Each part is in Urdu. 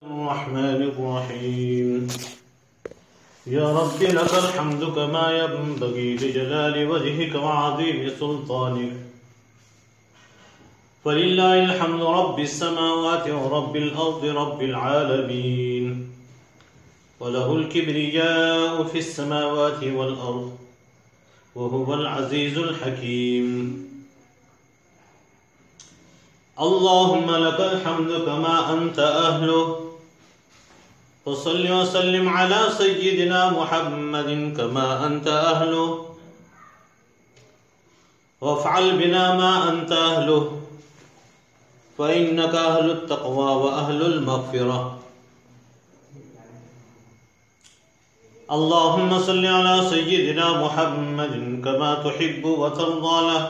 الرحمن الرحيم يا رب لك الحمد كما ينبغي لجلال وجهك وعظيم سلطانك فلله الحمد رب السماوات ورب الأرض رب العالمين وله الكبرياء في السماوات والأرض وهو العزيز الحكيم اللهم لك الحمد كما أنت أهله فصل وسلم على سيدنا محمد كما أنت أهله وافعل بنا ما أنت أهله فإنك أهل التقوى وأهل المغفرة اللهم صل على سيدنا محمد كما تحب وترضى له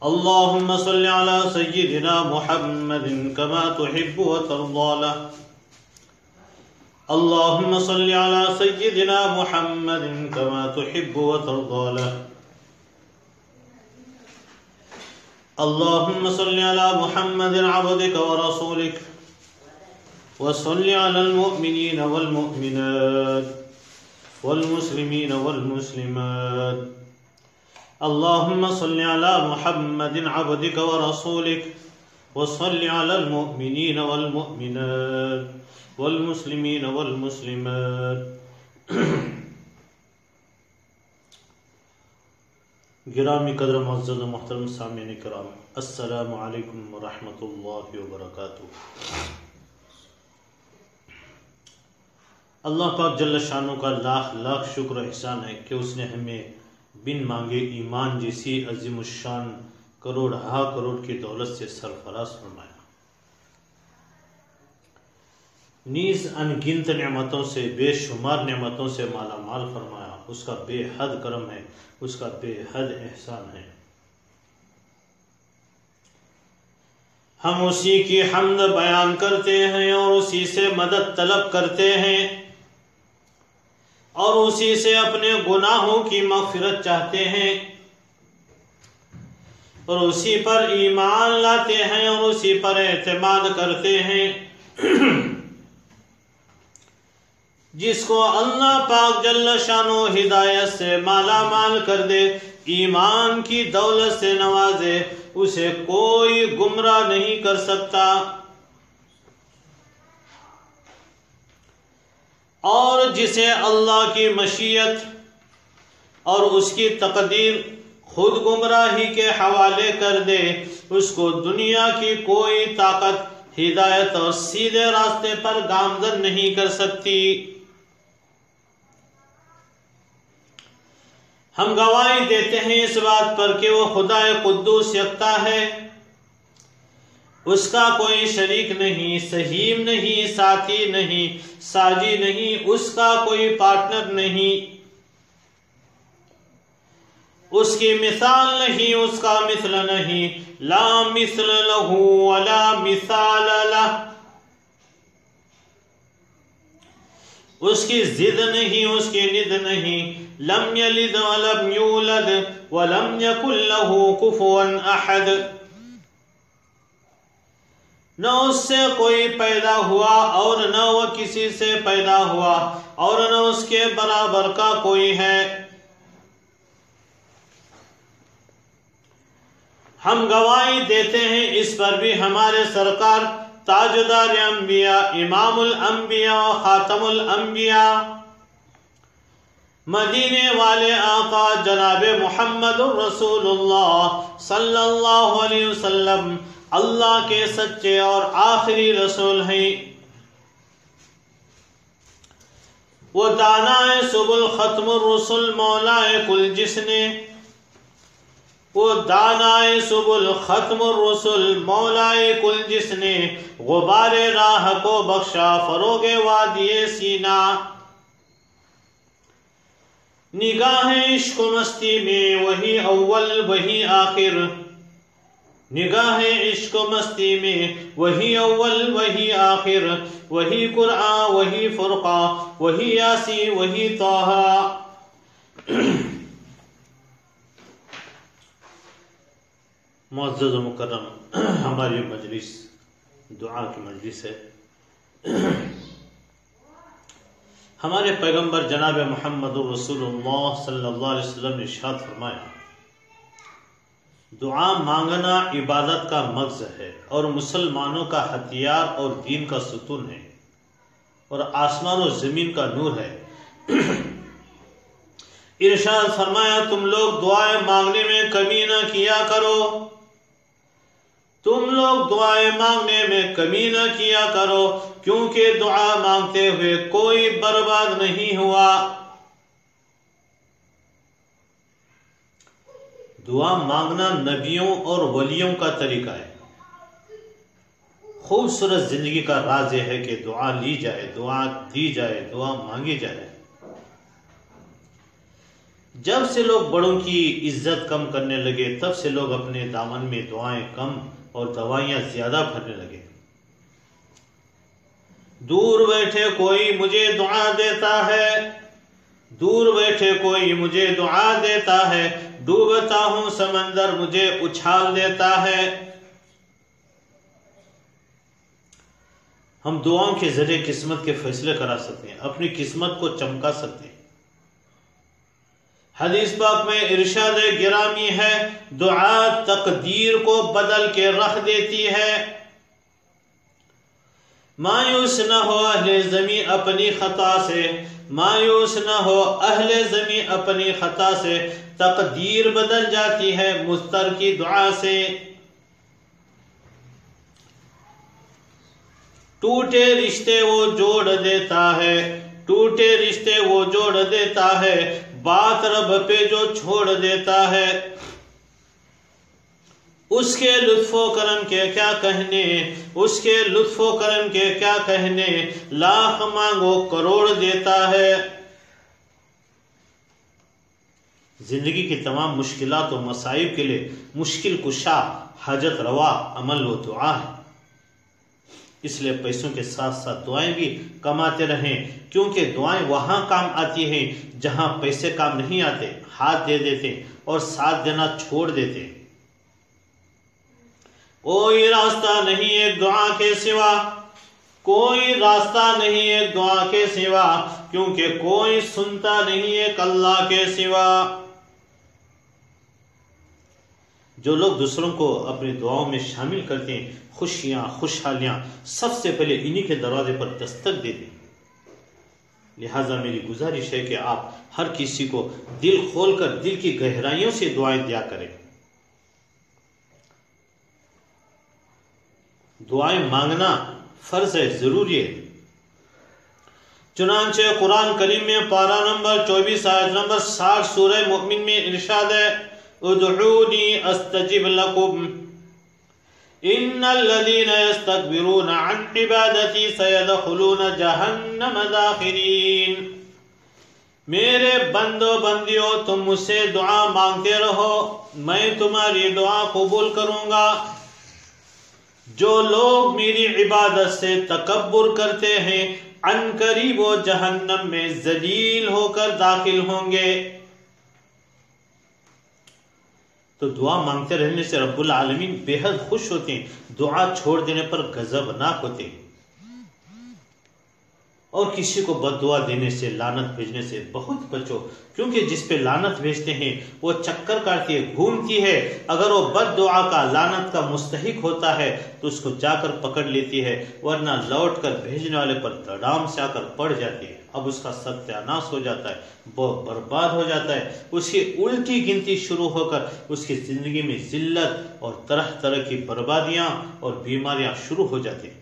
اللهم صل على سيدنا محمد كما تحب وترضى له اللهم صل على سيدنا محمد كما تحب وترضى له اللهم صل على محمد عبدك ورسولك وصل على المؤمنين والمؤمنات والمسلمين والمسلمات اللهم صل على محمد عبدك ورسولك وصل على المؤمنين والمؤمنات والمسلمين والمسلمات گرامی قدر معزز و محترم سامعین کرام، السلام علیکم ورحمۃ اللہ وبرکاتہ۔ اللہ پاک جل شانہ کا لاکھ لاکھ شکر و احسان ہے کہ اس نے ہمیں بن مانگے ایمان جیسی عظیم الشان کروڑ ہا کروڑ کی دولت سے سرفراز فرمایا، نیز ان گنت نعمتوں سے بے شمار نعمتوں سے مالا مال فرمایا۔ اس کا بے حد کرم ہے، اس کا بے حد احسان ہے۔ ہم اسی کی حمد بیان کرتے ہیں اور اسی سے مدد طلب کرتے ہیں اور اسی سے اپنے گناہوں کی مغفرت چاہتے ہیں اور اسی پر ایمان لاتے ہیں اور اسی پر اعتماد کرتے ہیں۔ جس کو اللہ پاک جل شانہ ہدایت سے مالا مال کر دے، ایمان کی دولت سے نوازے، اسے کوئی گمراہ نہیں کر سکتا، اور جسے اللہ کی مشیت اور اس کی تقدیر خود گمراہی کے حوالے کر دے، اس کو دنیا کی کوئی طاقت ہدایت اور سیدھے راستے پر گامزن نہیں کر سکتی۔ ہم گواہی دیتے ہیں اس بات پر کہ وہ خدا قدوس یکتا ہے، اس کا کوئی شریک نہیں، سہیم نہیں، ساتھی نہیں، ساجی نہیں، اس کا کوئی پارٹنر نہیں، اس کی مثال نہیں، اس کا مثل نہیں، لا مثل لہ ولا مثال لہ، اس کی ضد نہیں، اس کی ند نہیں، لم یلد ولم یولد ولم یکن لہ کفوا احد، نہ اس سے کوئی پیدا ہوا اور نہ وہ کسی سے پیدا ہوا اور نہ اس کے برابر کا کوئی ہے۔ ہم گواہی دیتے ہیں اس پر بھی ہمارے سرکار تاجدار انبیاء، امام الانبیاء، خاتم الانبیاء، مدینے والے آقا جناب محمد الرسول اللہ صلی اللہ علیہ وسلم اللہ کے سچے اور آخری رسول ہیں۔ وہ دانائے سبل ختم الرسل مولائے کل جس نے، وہ دانائے سبل ختم الرسل مولائے کل جس نے، غبار راہ کو بخشا فروغ وادی سینا، نگاہ عشق و مستی میں وہی اول وہی آخر، نگاہ عشق و مستی میں وہی اول وہی آخر، وہی قرآن وہی فرقان وہی یاسی وہی طٰہٰ۔ معزز و مکرم، ہماری مجلس دعا کی مجلس ہے۔ ہمارے پیغمبر جناب محمد رسول اللہ صلی اللہ علیہ وسلم نے ارشاد فرمایا، دعا مانگنا عبادت کا مغز ہے اور مسلمانوں کا ہتھیار اور دین کا ستون ہے اور آسمان و زمین کا نور ہے۔ ارشاد فرمایا، تم لوگ دعائیں مانگنے میں کمی نہ کیا کرو، تم لوگ دعائیں مانگنے میں کمی نہ کیا کرو، کیونکہ دعا مانگتے ہوئے کوئی برباد نہیں ہوا۔ دعا مانگنا نبیوں اور ولیوں کا طریقہ ہے۔ خوبصورت زندگی کا راز یہ ہے کہ دعا لی جائے، دعا دی جائے، دعا مانگی جائے۔ جب سے لوگ بڑوں کی عزت کم کرنے لگے، تب سے لوگ اپنے دامن میں دعائیں کم اور دوائیاں زیادہ بھرنے لگے۔ دور بیٹھے کوئی مجھے دعا دیتا ہے، دور بیٹھے کوئی مجھے دعا دیتا ہے، ڈوبتا ہوں سمندر مجھے اچھال دیتا ہے۔ ہم دعاؤں کے ذریعے قسمت کے فیصلے کرا سکتے ہیں، اپنی قسمت کو چمکا سکتے ہیں۔ حدیث پاک میں ارشاد گرامی ہے، دعا تقدیر کو بدل کے رکھ دیتی ہے۔ مایوس نہ ہو اہل زمین اپنی خطا سے، مایوس نہ ہو اہل زمین اپنی خطا سے، تقدیر بدل جاتی ہے مضطر کی دعا سے۔ ٹوٹے رشتے وہ جوڑ دیتا ہے، ٹوٹے رشتے وہ جوڑ دیتا ہے، بات رب پہ جو چھوڑ دیتا ہے۔ اس کے لطف و کرم کے کیا کہنے، اس کے لطف و کرم کے کیا کہنے، لاکھ مانگو کروڑ دیتا ہے۔ زندگی کی تمام مشکلات و مصائب کے لیے مشکل کشا، حاجت روا عمل و دعا ہے۔ اس لیے پیسوں کے ساتھ ساتھ دعائیں بھی کماتے رہیں، کیونکہ دعائیں وہاں کام آتی ہیں جہاں پیسے کام نہیں آتے، ہاتھ دے دیتے اور ساتھ دینا چھوڑ دیتے۔ کوئی راستہ نہیں ایک دعا کے سوا، کوئی راستہ نہیں ایک دعا کے سوا، کیونکہ کوئی سنتا نہیں ایک اللہ کے سوا۔ جو لوگ دوسروں کو اپنی دعاؤں میں شامل کرتے ہیں، خوشیاں خوشحالیاں سب سے پہلے انہی کے دروازے پر دستک دیتے ہیں۔ لہٰذا میری گزارش ہے کہ آپ ہر کسی کو دل کھول کر دل کی گہرائیوں سے دعائیں دیا کریں۔ دعائیں مانگنا فرض ہے، ضروری ہے۔ چنانچہ قرآن کریم میں پارہ نمبر 24 آیت نمبر 60 سورہ مؤمن میں ارشاد ہے، ادعونی استجب لکم ان الذین یستکبرون عن عبادتی سیدخلون جہنم داخرین۔ میرے بندو بندیوں، تم مجھ سے دعا مانگتے رہو، میں تمہاری دعا قبول کروں گا۔ جو لوگ میری عبادت سے تکبر کرتے ہیں، عن قریب وہ جہنم میں ذلیل ہو کر داخل ہوں گے۔ تو دعا مانگتے رہنے سے رب العالمین بے حد خوش ہوتے ہیں، دعا چھوڑ دینے پر غضبناک ہوتے ہیں۔ اور کسی کو بد دعا دینے سے، لعنت بھیجنے سے بہت بچو، کیونکہ جس پہ لعنت بھیجتے ہیں وہ چکر کاٹتی ہے، گھومتی ہے۔ اگر وہ بد دعا کا، لعنت کا مستحق ہوتا ہے تو اس کو جا کر پکڑ لیتی ہے، ورنہ لوٹ کر بھیجنے والے پر دڑام سے آ کر پڑ جاتی ہے۔ اب اس کا ستیاناش ہو جاتا ہے، وہ برباد ہو جاتا ہے، اس کی الٹی گنتی شروع ہو کر اس کی زندگی میں ذلت اور طرح طرح کی بربادیاں اور بیماریاں شروع ہو جاتی ہیں۔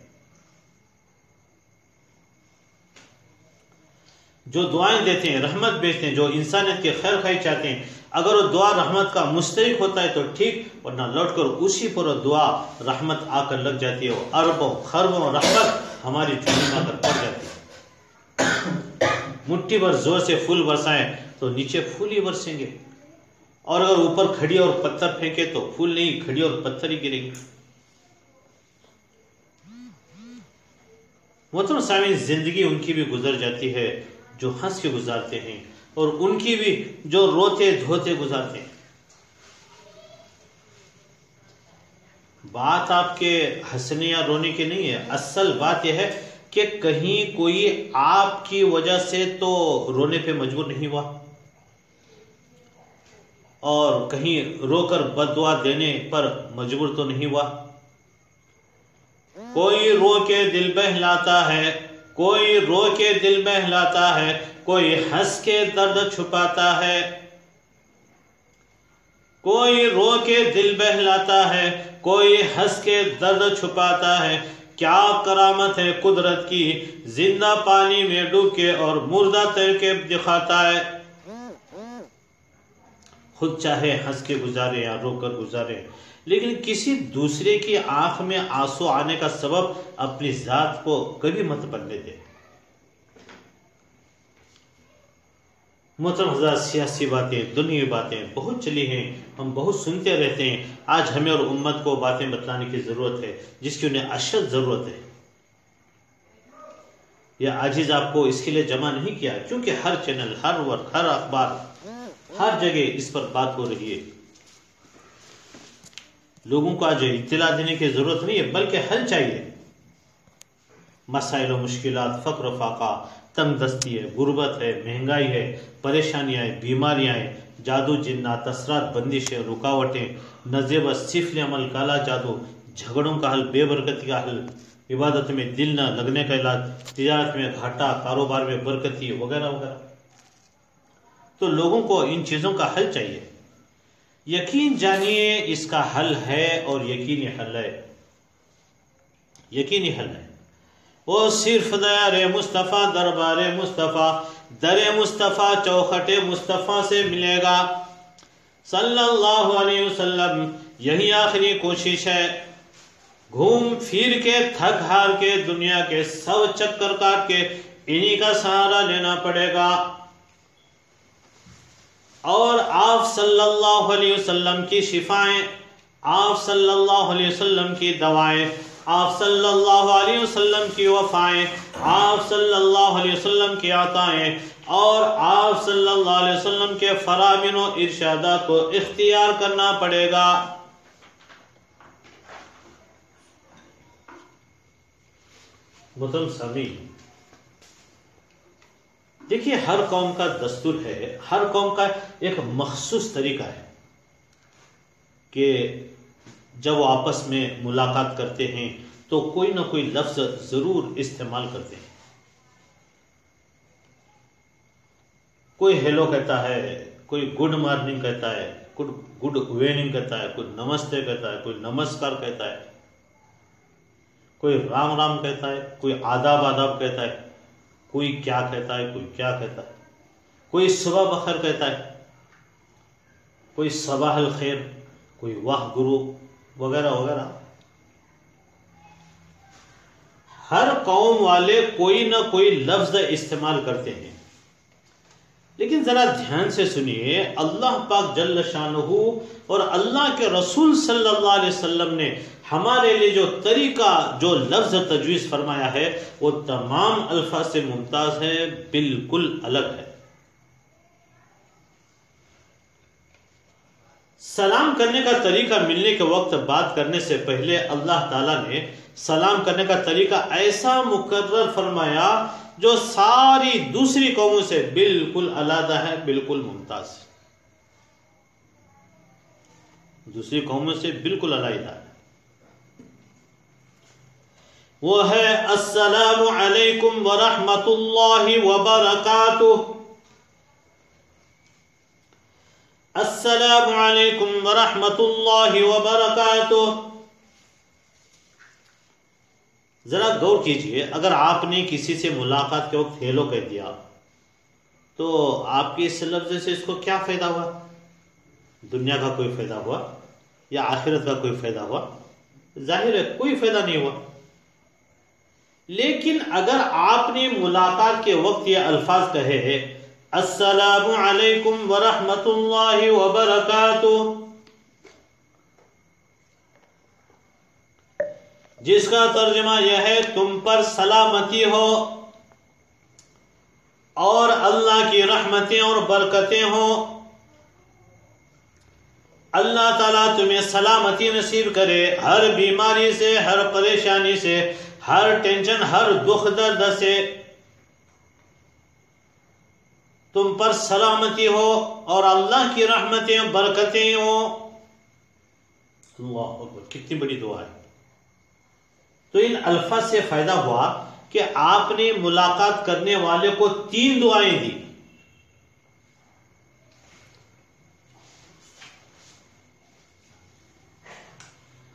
جو دعائیں دیتے ہیں، رحمت بھیجتے ہیں، جو انسانیت کے خیر خواہی چاہتے ہیں، اگر وہ دعا رحمت کا مستحق ہوتا ہے تو ٹھیک، ورنہ لوٹ کر اسی پر وہ دعا رحمت آ کر لگ جاتی ہے، وہ اربوں خربوں رحمت ہماری جھولی میں آ کر پڑ جاتی ہے۔ مٹھی بھر زور سے پھول برسائیں تو نیچے پھول ہی برسیں گے، اور اگر اوپر کھڑی اور پتھر پھینکے تو پھول نہیں، کھڑی اور پتھر ہی گریں گے۔ محترم سامعین، زندگی ان کی بھی گزر جاتی ہے جو ہنس کے گزارتے ہیں، اور ان کی بھی جو روتے دھوتے گزارتے ہیں۔ بات آپ کے ہنسنے یا رونے کی نہیں ہے، اصل بات یہ ہے کہ کہیں کوئی آپ کی وجہ سے تو رونے پہ مجبور نہیں ہوا، اور کہیں رو کر بد دعا دینے پر مجبور تو نہیں ہوا۔ کوئی رو کے دل بہلاتا ہے، کوئی رو کے دل بہلاتا ہے، کوئی ہنس کے درد چھپاتا ہے، کوئی رو کے دل بہلاتا ہے، کوئی ہنس کے درد چھپاتا ہے۔ کیا کرامت ہے قدرت کی، زندہ پانی میں ڈوب کے اور مردہ تیر کے دکھاتا ہے۔ خود چاہے ہنس کے گزارے یا رو کر گزارے، لیکن کسی دوسرے کی آنکھ میں آنسو آنے کا سبب اپنی ذات کو کبھی مت بننے دے۔ محترم حضرات، سیاسی باتیں، دنیاوی باتیں بہت چلی ہیں، ہم بہت سنتے رہتے ہیں۔ آج ہمیں اور امت کو باتیں بتلانے کی ضرورت ہے جس کی انہیں اشد ضرورت ہے۔ یہ عاجز آپ کو اس کے لیے جمع نہیں کیا کیونکہ ہر چینل، ہر وقت، ہر اخبار، ہر جگہ اس پر بات ہو رہی ہے۔ لوگوں کو آج اطلاع دینے کی ضرورت نہیں ہے بلکہ حل چاہیے۔ مسائل و مشکلات، فقر و فاقہ، تنگ دستی ہے، غربت ہے، مہنگائی ہے، پریشانیاں ہیں، بیماریاں ہیں، جادو جنات، اثرات، بندشیں، رکاوٹیں، نزیب، سفل عمل، کالا جادو، جھگڑوں کا حل، بے برکتی کا حل، عبادت میں دل نہ لگنے کا علاج، تجارت میں گھاٹا، کاروبار میں برکتی وغیرہ وغیرہ۔ تو لوگوں کو ان چیزوں کا حل چاہیے۔ یقین جانیے اس کا حل ہے، اور یقینی حل ہے، یقینی حل ہے۔ وہ صرف دیار مصطفیٰ، دربار مصطفیٰ، در مصطفیٰ، چوکھٹ مصطفیٰ سے ملے گا صلی اللہ علیہ وسلم۔ یہی آخری کوشش ہے۔ گھوم پھر کے، تھک ہار کے، دنیا کے سب چکر کاٹ کے انہی کا سہارا لینا پڑے گا، اور آپ صلی اللہ علیہ وسلم کی شفائیں، آپ صلی اللہ علیہ وسلم کی دوائیں، آپ صلی اللہ علیہ وسلم کی وفائیں، آپ صلی اللہ علیہ وسلم کی عطائیں، اور آپ صلی اللہ علیہ وسلم کے فرامین و ارشادات کو اختیار کرنا پڑے گا۔ محترم سامعین، دیکھیے ہر قوم کا دستور ہے، ہر قوم کا ایک مخصوص طریقہ ہے کہ جب وہ آپس میں ملاقات کرتے ہیں تو کوئی نہ کوئی لفظ ضرور استعمال کرتے ہیں۔ کوئی ہیلو کہتا ہے، کوئی گڈ مارننگ کہتا ہے، کوئی گڈ ایوننگ کہتا ہے، کوئی نمستے کہتا ہے، کوئی نمسکار کہتا ہے، کوئی رام رام کہتا ہے، کوئی آداب آداب کہتا ہے، کوئی کیا کہتا ہے، کوئی کیا کہتا ہے، کوئی صبح بخیر کہتا ہے، کوئی صباح الخیر، کوئی واہ گرو وغیرہ وغیرہ۔ ہر قوم والے کوئی نہ کوئی لفظ استعمال کرتے ہیں، لیکن ذرا دھیان سے سنیے، اللہ پاک جل شانہ اور اللہ کے رسول صلی اللہ علیہ وسلم نے ہمارے لیے جو طریقہ، جو لفظ تجویز فرمایا ہے وہ تمام الفاظ سے ممتاز ہے، بالکل الگ ہے۔ سلام کرنے کا طریقہ ملنے کے وقت بات کرنے سے پہلے اللہ تعالیٰ نے سلام کرنے کا طریقہ ایسا مقرر فرمایا جو ساری دوسری قوموں سے بالکل علیحدہ ہے، بالکل ممتاز ہے، دوسری قوموں سے بالکل علیحدہ ہے۔ وہ ہے السلام علیکم ورحمۃ اللہ وبرکاتہ، السلام علیکم ورحمۃ اللہ وبرکاتہ۔ ذرا غور کیجئے، اگر آپ نے کسی سے ملاقات کے وقت ہیلو کہہ دیا تو آپ کے اس لفظ سے اس کو کیا فائدہ ہوا؟ دنیا کا کوئی فائدہ ہوا یا آخرت کا کوئی فائدہ ہوا؟ ظاہر ہے کوئی فائدہ نہیں ہوا۔ لیکن اگر آپ نے ملاقات کے وقت یہ الفاظ کہے السلام علیکم ورحمۃ اللہ وبرکاتہ، جس کا ترجمہ یہ ہے تم پر سلامتی ہو اور اللہ کی رحمتیں اور برکتیں ہوں، اللہ تعالیٰ تمہیں سلامتی نصیب کرے ہر بیماری سے، ہر پریشانی سے، ہر ٹینشن، ہر دکھ درد سے تم پر سلامتی ہو اور اللہ کی رحمتیں برکتیں ہوں۔ اللہ اکبر، کتنی بڑی دعا ہے۔ تو ان الفاظ سے فائدہ ہوا کہ آپ نے ملاقات کرنے والے کو 3 دعائیں دی۔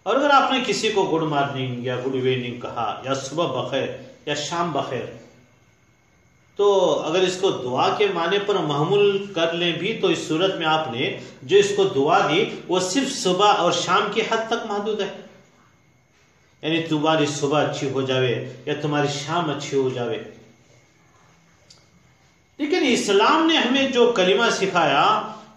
اور اگر آپ نے کسی کو گڈ مارننگ یا گڈ ایوننگ کہا، یا صبح بخیر یا شام بخیر، تو اگر اس کو دعا کے معنی پر محمول کر لیں بھی تو اس صورت میں آپ نے جو اس کو دعا دی وہ صرف صبح اور شام کی حد تک محدود ہے، یعنی تمہاری صبح اچھی ہو جاوے یا تمہاری شام اچھی ہو جاوے۔ لیکن اسلام نے ہمیں جو کلمہ سکھایا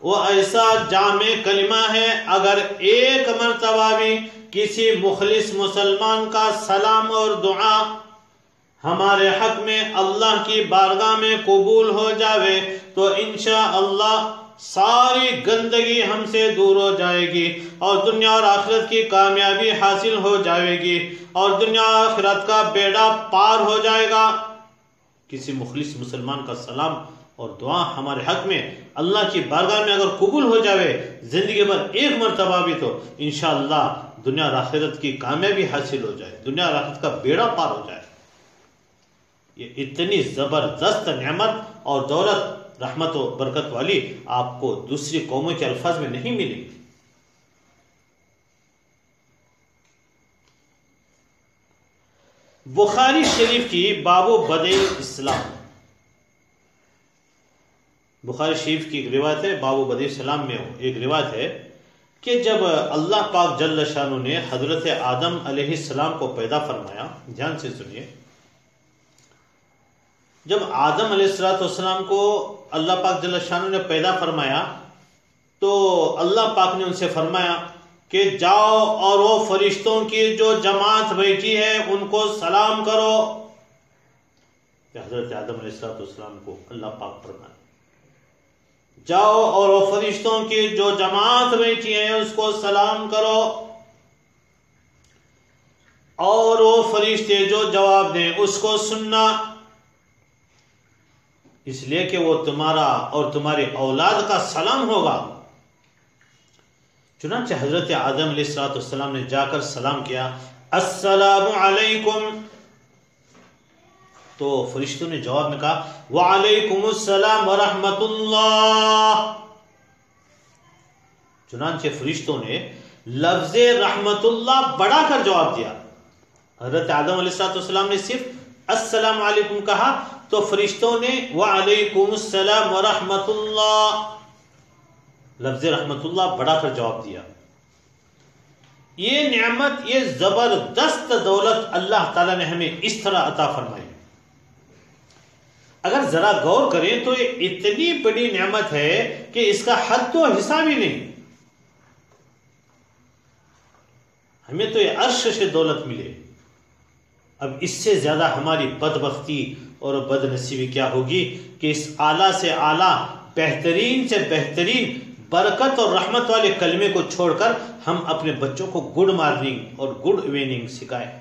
وہ ایسا جامع کلمہ ہے، اگر ایک مرتبہ بھی کسی مخلص مسلمان کا سلام اور دعا ہمارے حق میں اللہ کی بارگاہ میں قبول ہو جاوے تو انشاءاللہ ساری گندگی ہم سے دور ہو جائے گی اور دنیا اور آخرت کی کامیابی حاصل ہو جائے گی اور دنیا اور آخرت کا بیڑا پار ہو جائے گا۔ کسی مخلص مسلمان کا سلام اور دعا ہمارے حق میں اللہ کی بارگاہ میں اگر قبول ہو جاوے زندگی بھر ایک مرتبہ بھی تو انشاءاللہ دنیا اور آخرت کی کامیابی حاصل ہو جائے، دنیا اور آخرت کا بیڑا پار ہو جائے۔ یہ اتنی زبردست نعمت اور دولت، رحمت و برکت والی آپ کو دوسری قوموں کے الفاظ میں نہیں ملے گی۔ بخاری شریف کی باب بدء الاسلام، بخاری شریف کی ایک روایت ہے، باب بدء الاسلام میں ایک روایت ہے کہ جب اللہ پاک جل شانہ نے حضرت آدم علیہ السلام کو پیدا فرمایا، دھیان سے سنیے، جب آدم علیہ السلام کو اللہ پاک جل شانہ نے پیدا فرمایا تو اللہ پاک نے ان سے فرمایا کہ جاؤ اور وہ فرشتوں کی جو جماعت بیٹھی ہے ان کو سلام کرو۔ حضرت آدم علیہ السلام کو اللہ پاک فرمایا جاؤ اور وہ فرشتوں کی جو جماعت بیٹھی ہے اس کو سلام کرو، اور وہ فرشتے جو جواب دیں اس کو سننا، اس لیے کہ وہ تمہارا اور تمہاری اولاد کا سلام ہوگا۔ چنانچہ حضرت آدم علیہ السلام نے جا کر سلام کیا، السلام علیکم، تو فرشتوں نے جواب میں کہا وعلیکم السلام ورحمت اللہ۔ چنانچہ فرشتوں نے لفظ رحمت اللہ بڑھا کر جواب دیا۔ حضرت آدم علیہ السلام نے صرف السلام علیکم کہا تو فرشتوں نے وعلیکم السلام ورحمت اللہ، لفظ رحمت اللہ بڑھا کر جواب دیا۔ یہ نعمت، یہ زبردست دولت اللہ تعالیٰ نے ہمیں اس طرح عطا فرمائی۔ اگر ذرا غور کریں تو یہ اتنی بڑی نعمت ہے کہ اس کا حد تو حساب ہی نہیں۔ ہمیں تو یہ عرش سے دولت ملے، اب اس سے زیادہ ہماری بدبختی اور بد نصیبی کیا ہوگی کہ اس اعلیٰ سے اعلیٰ، بہترین سے بہترین برکت اور رحمت والے کلمے کو چھوڑ کر ہم اپنے بچوں کو گڈ مارننگ اور گڈ ایوننگ سکھائیں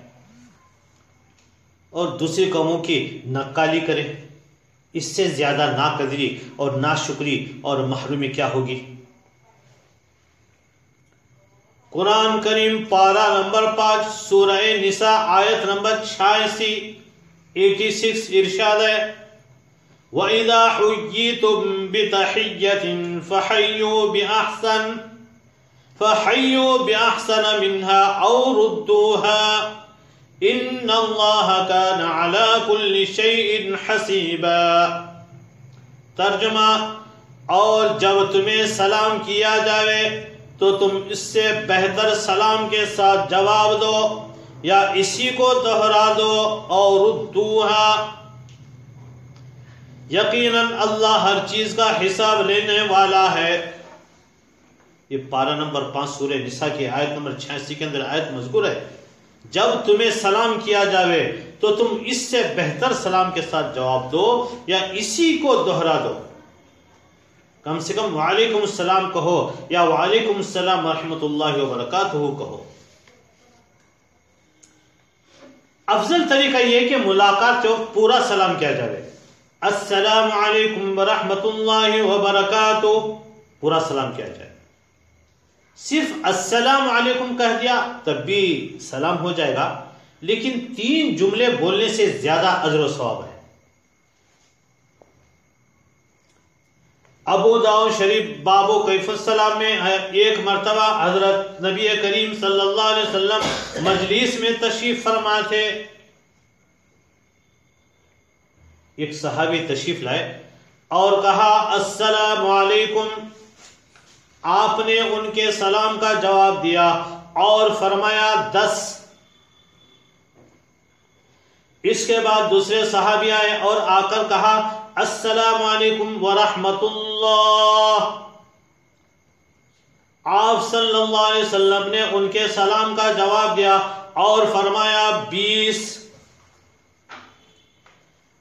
اور دوسری قوموں کی نقالی کریں۔ اس سے زیادہ ناقدری اور ناشکری اور محرومی کیا ہوگی؟ قرآن کریم پارہ نمبر 5 سورہ نساء آیت نمبر 86 ارشاد ہے، وَإِذَا حُيِّيتُم بِتَحِيَّةٍ فَحَيُّوا بِأَحْسَنَ مِنْهَا أَوْ رُدُّوهَا إِنَّ اللَّهَ كَانَ عَلَى كُلِّ شَيْءٍ حَسِيبًا۔ ترجمہ، اور جب تمہیں سلام کیا جائے تو تم اس سے بہتر سلام کے ساتھ جواب دو یا اسی کو دہرا دو، اور ردوہا، یقیناً اللہ ہر چیز کا حساب لینے والا ہے۔ یہ پارہ نمبر 5 سورہ نساء کی آیت نمبر 86 کے اندر آیت مذکور ہے، جب تمہیں سلام کیا جاوے تو تم اس سے بہتر سلام کے ساتھ جواب دو یا اسی کو دہرا دو۔ کم سے کم وعلیکم السلام کہو یا وعلیکم السلام ورحمۃ اللہ وبرکاتہ کہو۔ افضل طریقہ یہ کہ ملاقات کے وقت پورا سلام کیا جائے، السلام علیکم ورحمۃ اللہ وبرکاتہ، پورا سلام کیا جائے۔ صرف السلام علیکم کہہ دیا تب بھی سلام ہو جائے گا، لیکن 3 جملے بولنے سے زیادہ اجر و ثواب ہے۔ ابو داؤد شریف بابو کیف السلام میں ایک مرتبہ حضرت نبی کریم صلی اللہ علیہ وسلم مجلس میں تشریف فرما تھے، ایک صحابی تشریف لائے اور کہا السلام علیکم، آپ نے ان کے سلام کا جواب دیا اور فرمایا 10۔ اس کے بعد دوسرے صحابی آئے اور آ کر کہا السلام علیکم ورحمۃ اللہ، آپ صلی اللہ علیہ وسلم نے ان کے سلام کا جواب دیا اور فرمایا 20۔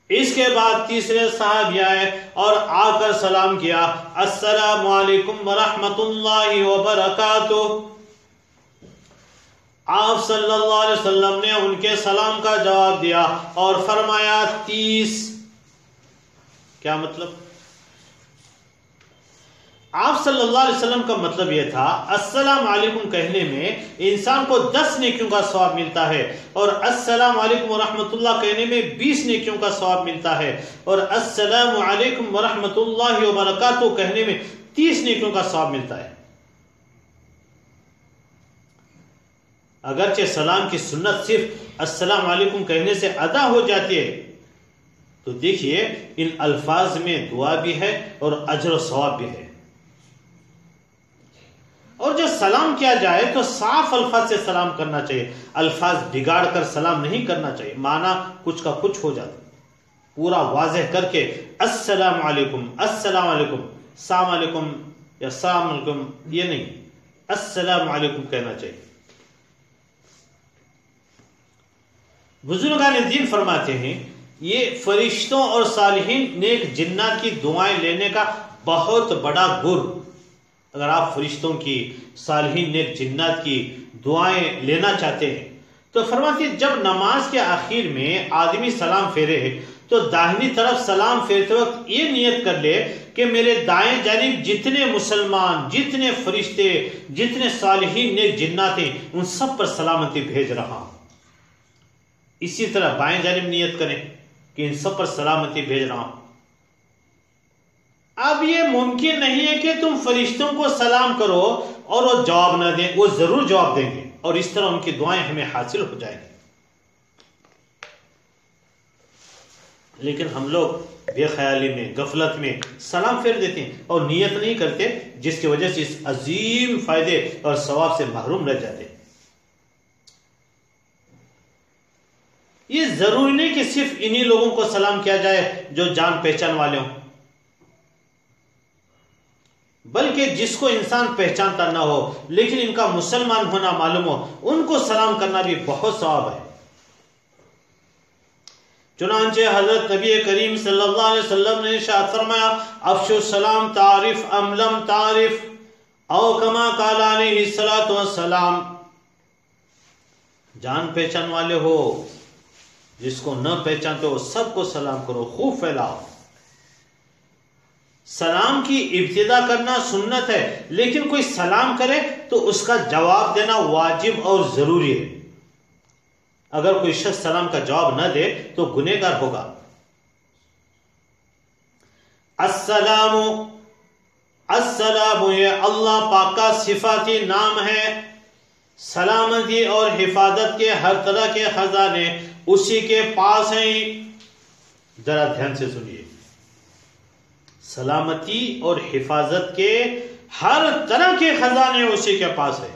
اس کے بعد تیسرے صحابی آئے اور آ کر سلام کیا السلام علیکم ورحمۃ اللہ وبرکاتہ، آپ صلی اللہ علیہ وسلم نے ان کے سلام کا جواب دیا اور فرمایا 30۔ کیا مطلب؟ آپ صلی اللہ علیہ وسلم کا مطلب یہ تھا السلام علیکم کہنے میں انسان کو 10 نیکیوں کا ثواب ملتا ہے، اور السلام علیکم ورحمۃ اللہ کہنے میں 20 نیکیوں کا ثواب ملتا ہے، اور السلام علیکم ورحمۃ اللہ وبرکاتہ کہنے میں 30 نیکیوں کا ثواب ملتا ہے۔ اگرچہ سلام کی سنت صرف السلام علیکم کہنے سے ادا ہو جاتی ہے، تو دیکھیے ان الفاظ میں دعا بھی ہے اور اجر و ثواب بھی ہے۔ اور جب سلام کیا جائے تو صاف الفاظ سے سلام کرنا چاہیے، الفاظ بگاڑ کر سلام نہیں کرنا چاہیے، معنی کچھ کا کچھ ہو جاتا، پورا واضح کر کے السلام علیکم، السلام علیکم، السلام علیکم یا السلام علیکم، یہ نہیں، السلام علیکم کہنا چاہیے۔ بزرگان دین فرماتے ہیں یہ فرشتوں اور صالحین نیک جنات کی دعائیں لینے کا بہت بڑا گر۔ اگر آپ فرشتوں کی، صالحین نیک جنات کی دعائیں لینا چاہتے ہیں تو فرماتے ہیں جب نماز کے آخر میں آدمی سلام پھیرے تو داہنی طرف سلام پھیرتے وقت یہ نیت کر لے کہ میرے دائیں جانب جتنے مسلمان، جتنے فرشتے، جتنے صالحین نیک جنات ہیں ان سب پر سلامتی بھیج رہا ہوں۔ اسی طرح بائیں جانب نیت کریں کہ ان سب پر سلامتی بھیج رہا ہوں۔ اب یہ ممکن نہیں ہے کہ تم فرشتوں کو سلام کرو اور وہ جواب نہ دیں، وہ ضرور جواب دیں گے، اور اس طرح ان کی دعائیں ہمیں حاصل ہو جائیں گی۔ لیکن ہم لوگ بے خیالی میں، غفلت میں سلام پھیر دیتے ہیں اور نیت نہیں کرتے، جس کی وجہ سے اس عظیم فائدے اور ثواب سے محروم رہ جاتے ہیں۔ یہ ضروری نہیں کہ صرف انہی لوگوں کو سلام کیا جائے جو جان پہچان والے ہوں، بلکہ جس کو انسان پہچانتا نہ ہو لیکن ان کا مسلمان ہونا معلوم ہو، ان کو سلام کرنا بھی بہت ثواب ہے۔ چنانچہ حضرت نبی کریم صلی اللہ علیہ وسلم نے ارشاد فرمایا افشوا السلام تعرف ام لم تعرف، او کما قال علیہ الصلوۃ والسلام، جان پہچان والے ہو، جس کو نہ پہچانتے ہو سب کو سلام کرو، خوب پھیلاؤ۔ سلام کی ابتدا کرنا سنت ہے، لیکن کوئی سلام کرے تو اس کا جواب دینا واجب اور ضروری ہے۔ اگر کوئی شخص سلام کا جواب نہ دے تو گنہگار ہوگا۔ السلام، السلام یہ اللہ پاک کا صفاتی نام ہے۔ سلامتی اور حفاظت کے ہر طرح کے خزانے اسی کے پاس ہیں۔ ذرا دھیان سے سنیے، سلامتی اور حفاظت کے ہر طرح کے خزانے اسی کے پاس ہے،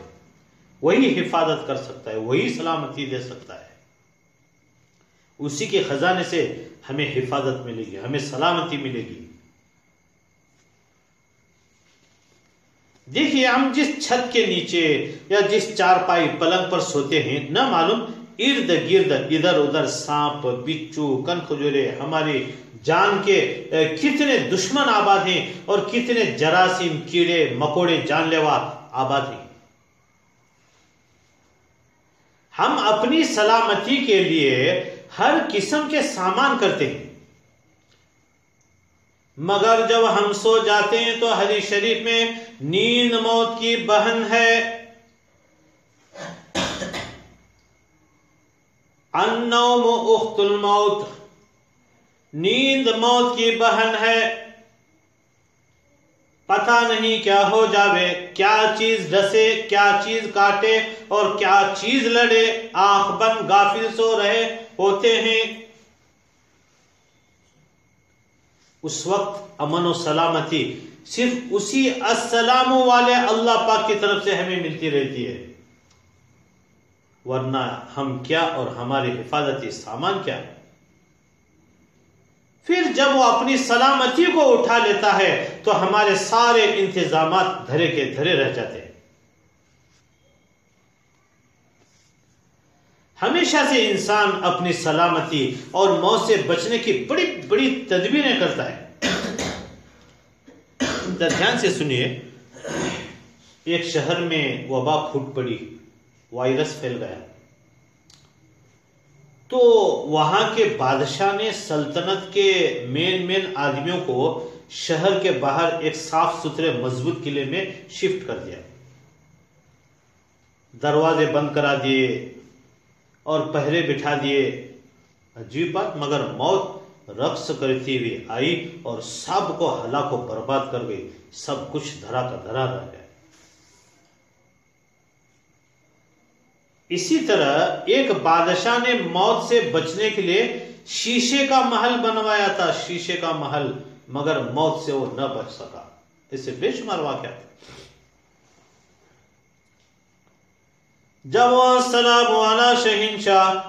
وہی حفاظت کر سکتا ہے، وہی سلامتی دے سکتا ہے، اسی کے خزانے سے ہمیں حفاظت ملے گی، ہمیں سلامتی ملے گی۔ دیکھیے ہم جس چھت کے نیچے یا جس چارپائی پلنگ پر سوتے ہیں، نہ معلوم ارد گرد ادھر ادھر سانپ، بچھو، کن کھجورے ہماری جان کے کتنے دشمن آباد ہیں اور کتنے جراثیم کیڑے مکوڑے جان لیوا آباد ہیں. ہم اپنی سلامتی کے لیے ہر قسم کے سامان کرتے ہیں، مگر جب ہم سو جاتے ہیں تو حدیث شریف میں نیند موت کی بہن ہے. النوم اخت الموت، نیند موت کی بہن ہے. پتہ نہیں کیا ہو جاوے، کیا چیز ڈسے، کیا چیز کاٹے اور کیا چیز لڑے. آنکھ بند غافل سو رہے ہوتے ہیں. اس وقت امن و سلامتی صرف اسی السلام والے اللہ پاک کی طرف سے ہمیں ملتی رہتی ہے، ورنہ ہم کیا اور ہماری حفاظتی سامان کیا. پھر جب وہ اپنی سلامتی کو اٹھا لیتا ہے تو ہمارے سارے انتظامات دھرے کے دھرے رہ جاتے ہیں. ہمیشہ سے انسان اپنی سلامتی اور موت سے بچنے کی بڑی بڑی تدبیریں کرتا ہے. دھیان سے سنیے. ایک شہر میں وبا پھوٹ پڑی، وائرس پھیل گیا، تو وہاں کے بادشاہ نے سلطنت کے مین آدمیوں کو شہر کے باہر ایک صاف ستھرے مضبوط قلعے میں شفٹ کر دیا. دروازے بند کرا دیے اور پہرے بٹھا دیے. عجیب بات، مگر موت رقص کرتی ہوئی آئی اور سب کو ہلاک و برباد کر گئی. سب کچھ دھرا کا دھرا رہ گیا. اسی طرح ایک بادشاہ نے موت سے بچنے کے لیے شیشے کا محل بنوایا تھا، شیشے کا محل، مگر موت سے وہ نہ بچ سکا. اس سے بے شمار واقعات. جب وہ السلام علی شہنشاہ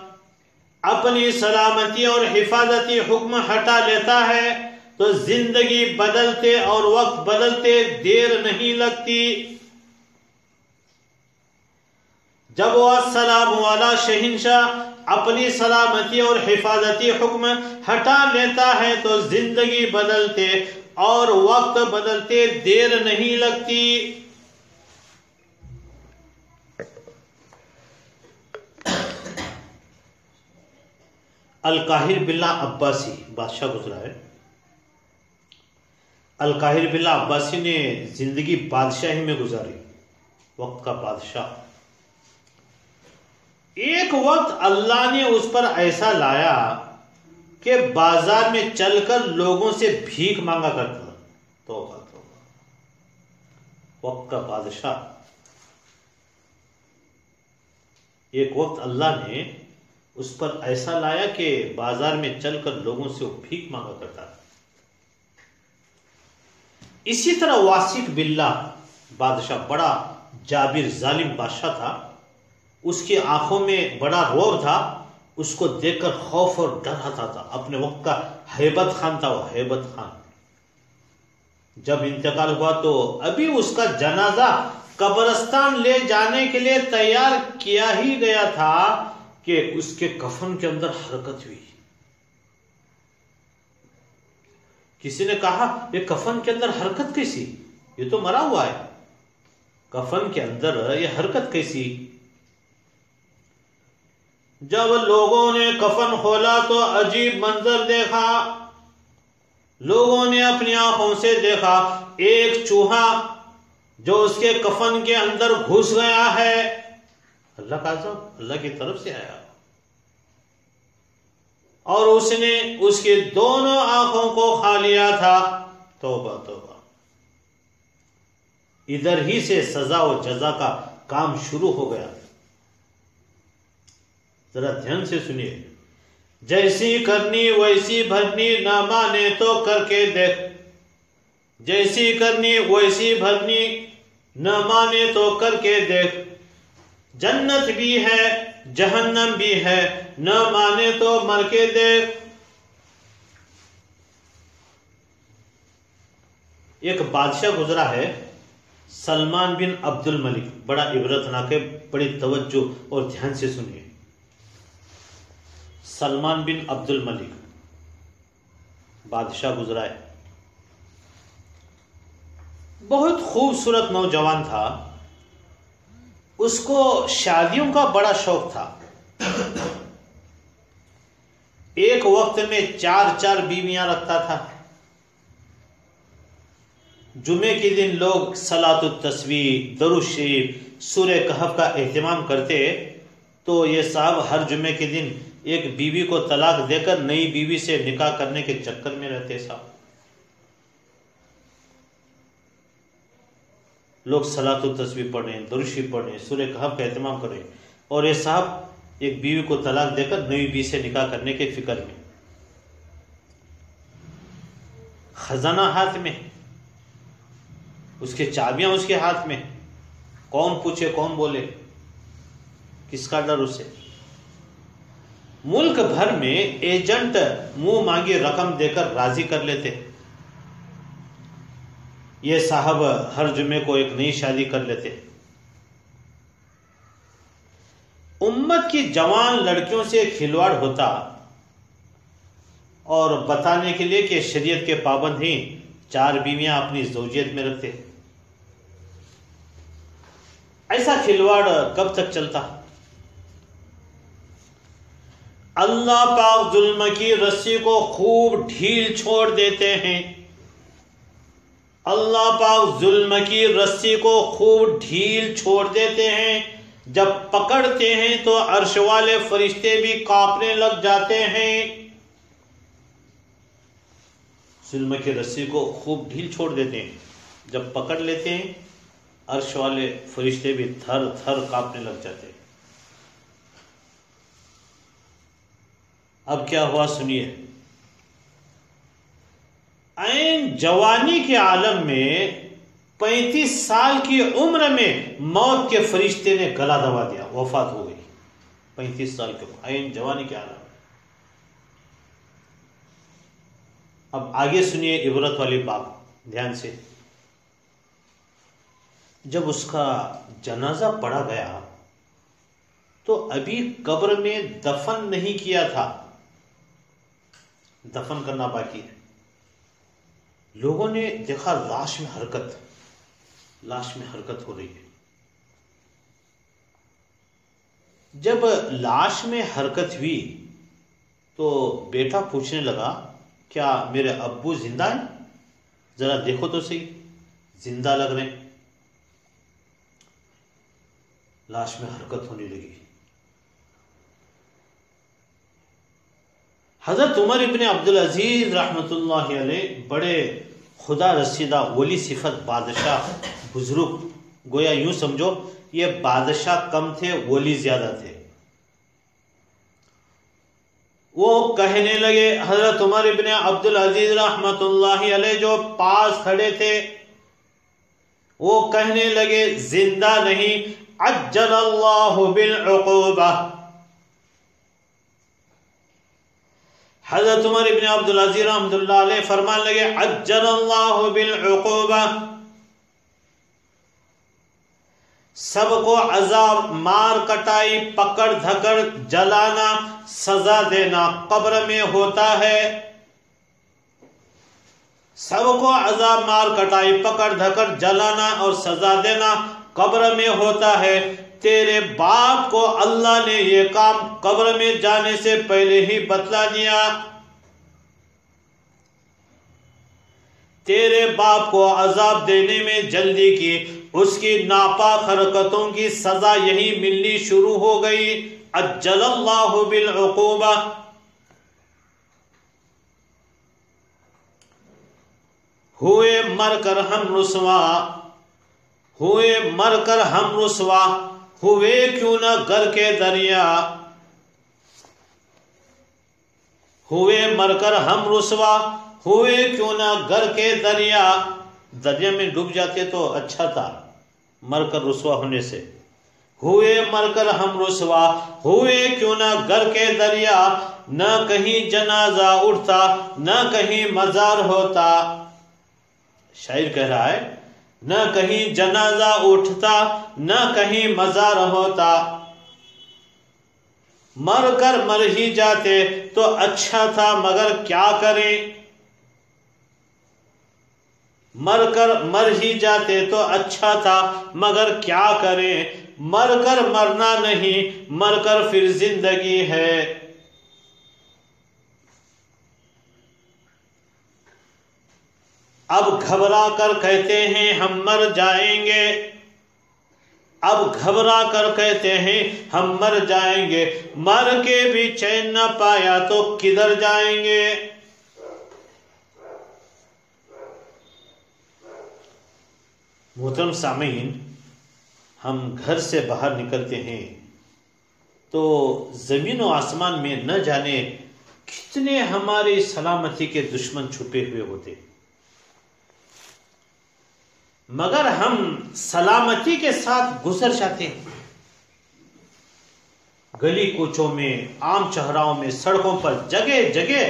اپنی سلامتی اور حفاظتی حکم ہٹا لیتا ہے تو زندگی بدلتے اور وقت بدلتے دیر نہیں لگتی. جب وہ السلام علی شہنشاہ اپنی سلامتی اور حفاظتی حکم ہٹا لیتا ہے تو زندگی بدلتے اور وقت بدلتے دیر نہیں لگتی. القاہر باللہ عباسی بادشاہ گزرا ہے. القاہر باللہ عباسی نے زندگی بادشاہی میں گزاری، وقت کا بادشاہ. ایک وقت اللہ نے اس پر ایسا لایا کہ بازار میں چل کر لوگوں سے بھیک مانگا کرتا تھا. توبہ توبہ، وقت کا بادشاہ. ایک وقت اللہ نے اس پر ایسا لایا کہ بازار میں چل کر لوگوں سے وہ بھیک مانگا کرتا تھا. اسی طرح واسق باللہ بادشاہ، بڑا جابر ظالم بادشاہ تھا. اس کی آنکھوں میں بڑا رعب تھا، اس کو دیکھ کر خوف اور ڈر آتا تھا. اپنے وقت کا ہیبت خان تھا وہ، ہیبت خان. جب انتقال ہوا تو ابھی اس کا جنازہ قبرستان لے جانے کے لیے تیار کیا ہی گیا تھا کہ اس کے کفن کے اندر حرکت ہوئی. کسی نے کہا یہ کفن کے اندر حرکت کیسی؟ یہ تو مرا ہوا ہے، کفن کے اندر یہ حرکت کیسی؟ جب لوگوں نے کفن کھولا تو عجیب منظر دیکھا. لوگوں نے اپنی آنکھوں سے دیکھا ایک چوہا جو اس کے کفن کے اندر گھس گیا ہے. اللہ کا عذاب اللہ کی طرف سے آیا اور اس نے اس کی دونوں آنکھوں کو کھا لیا تھا. توبہ توبہ. ادھر ہی سے سزا و جزا کا کام شروع ہو گیا. ذرا دھیان سے سنیے. جیسی کرنی ویسی بھرنی، نہ مانے تو کر کے دیکھ. جیسی کرنی ویسی بھرنی، نہ مانے تو کر کے دیکھ. جنت بھی ہے جہنم بھی ہے، نہ مانے تو مر کے دیکھ. ایک بادشاہ گزرا ہے سلمان بن عبد الملک، بڑا عبرتناک ہے، بڑی توجہ اور دھیان سے سنیے. سلمان بن عبد الملک بادشاہ گزرا ہے، بہت خوبصورت نوجوان تھا، اس کو شادیوں کا بڑا شوق تھا، ایک وقت میں 4 بیویاں رکھتا تھا۔ جمعے کے دن لوگ صلاۃ التسبیح، درود شریف، سورہ کہف کا اہتمام کرتے، تو یہ صاحب ہر جمعے کے دن ایک بیوی کو طلاق دے کر نئی بیوی سے نکاح کرنے کے چکر میں رہتے صاحب۔ لوگ صلاۃ التسبیح پڑھیں، درود شریف پڑھیں، سورہ کہف کا اہتمام کریں، اور یہ صاحب ایک بیوی کو طلاق دے کر نئی بیوی سے نکاح کرنے کے فکر میں۔ خزانہ ہاتھ میں، اس کے چابیاں اس کے ہاتھ میں، کون پوچھے کون بولے، کس کا ڈر اسے؟ ملک بھر میں ایجنٹ منہ مانگی رقم دے کر راضی کر لیتے، یہ صاحب ہر جمعے کو ایک نئی شادی کر لیتے۔ امت کی جوان لڑکیوں سے کھلواڑ ہوتا، اور بتانے کے لیے کہ شریعت کے پابند ہی 4 بیویاں اپنی زوجیت میں رکھتے۔ ایسا کھلواڑ کب تک چلتا؟ اللہ پاک ظلم کی رسی کو خوب ڈھیل چھوڑ دیتے ہیں، اللہ پاک ظلم کی رسی کو خوب ڈھیل چھوڑ دیتے ہیں، جب پکڑتے ہیں تو عرش والے فرشتے بھی کانپنے لگ جاتے ہیں۔ ظلم کی رسی کو خوب ڈھیل چھوڑ دیتے ہیں، جب پکڑ لیتے ہیں عرش والے فرشتے بھی تھر تھر کانپنے لگ جاتے ہیں۔ اب کیا ہوا سنیے، عین جوانی کے عالم میں 35 سال کی عمر میں موت کے فرشتے نے گلا دبا دیا، وفات ہو گئی۔ 35 سال کے عمر، عین جوانی کے عالم میں۔ اب آگے سنیے عبرت والی بات دھیان سے۔ جب اس کا جنازہ پڑا گیا تو ابھی قبر میں دفن نہیں کیا تھا، دفن کرنا باقی ہے۔ لوگوں نے دیکھا لاش میں حرکت ہو رہی ہے۔ جب لاش میں حرکت ہوئی تو بیٹا پوچھنے لگا، کیا میرے ابو زندہ ہیں؟ ذرا دیکھو تو صحیح، زندہ لگ رہے ہیں۔ لاش میں حرکت ہونے لگی۔ حضرت عمر ابن عبدالعزیز رحمۃ اللہ علیہ بڑے خدا رسیدہ ولی صفت بادشاہ بزرگ، گویا یوں سمجھو یہ بادشاہ کم تھے ولی زیادہ تھے۔ وہ کہنے لگے، حضرت عمر ابن عبدالعزیز رحمۃ اللہ علیہ جو پاس کھڑے تھے وہ کہنے لگے، زندہ نہیں، عجل اللہ بالعقوبہ۔ حضرت عمر ابن عبدالعزیز رحمۃ اللہ علیہ فرمان لگے، عجل اللہ بالعقوبہ، سب کو عذاب، مار کٹائی، پکڑ دھکڑ، جلانا، سزا دینا قبر میں ہوتا ہے۔ سب کو عذاب، مار کٹائی، پکڑ دھکڑ، جلانا اور سزا دینا قبر میں ہوتا ہے۔ تیرے باپ کو اللہ نے یہ کام قبر میں جانے سے پہلے ہی بتلا دیا۔ تیرے باپ کو عذاب دینے میں جلدی کی، اس کی ناپاک حرکتوں کی سزا یہی ملنی شروع ہو گئی۔ عجل اللہ بالعقوبہ۔ ہوئے مر کر ہم رسوا، ہوئے مر کر ہم رسوا، ہوئے کیوں نہ گر کے دریا، ہوئے مر کر ہم رسوا، ہوئے کیوں نہ گر کے دریا۔ دریا میں ڈوب جاتے تو اچھا تھا مر کر رسوا ہونے سے۔ ہوئے مر کر ہم رسوا، ہوئے کیوں نہ گر کے دریا، نہ کہیں جنازہ اٹھتا نہ کہیں مزار ہوتا۔ شاعر کہہ رہا ہے، نہ کہیں جنازہ اٹھتا نہ کہیں مزار ہوتا، مر کر مر ہی جاتے تو اچھا تھا، مگر کیا کریں، مر ہی جاتے تو اچھا تھا، مگر کیا کریں، مر کر مرنا نہیں، مر کر پھر زندگی ہے۔ اب گھبرا کر کہتے ہیں ہم مر جائیں گے، اب گھبرا کر کہتے ہیں ہم مر جائیں گے، مر کے بھی چین نہ پایا تو کدھر جائیں گے۔ محترم سامعین، ہم گھر سے باہر نکلتے ہیں تو زمین و آسمان میں نہ جانے کتنے ہماری سلامتی کے دشمن چھپے ہوئے ہوتے، مگر ہم سلامتی کے ساتھ گزر جاتے ہیں۔ گلی کوچوں میں، عام چہراؤں میں، سڑکوں پر جگہ جگہ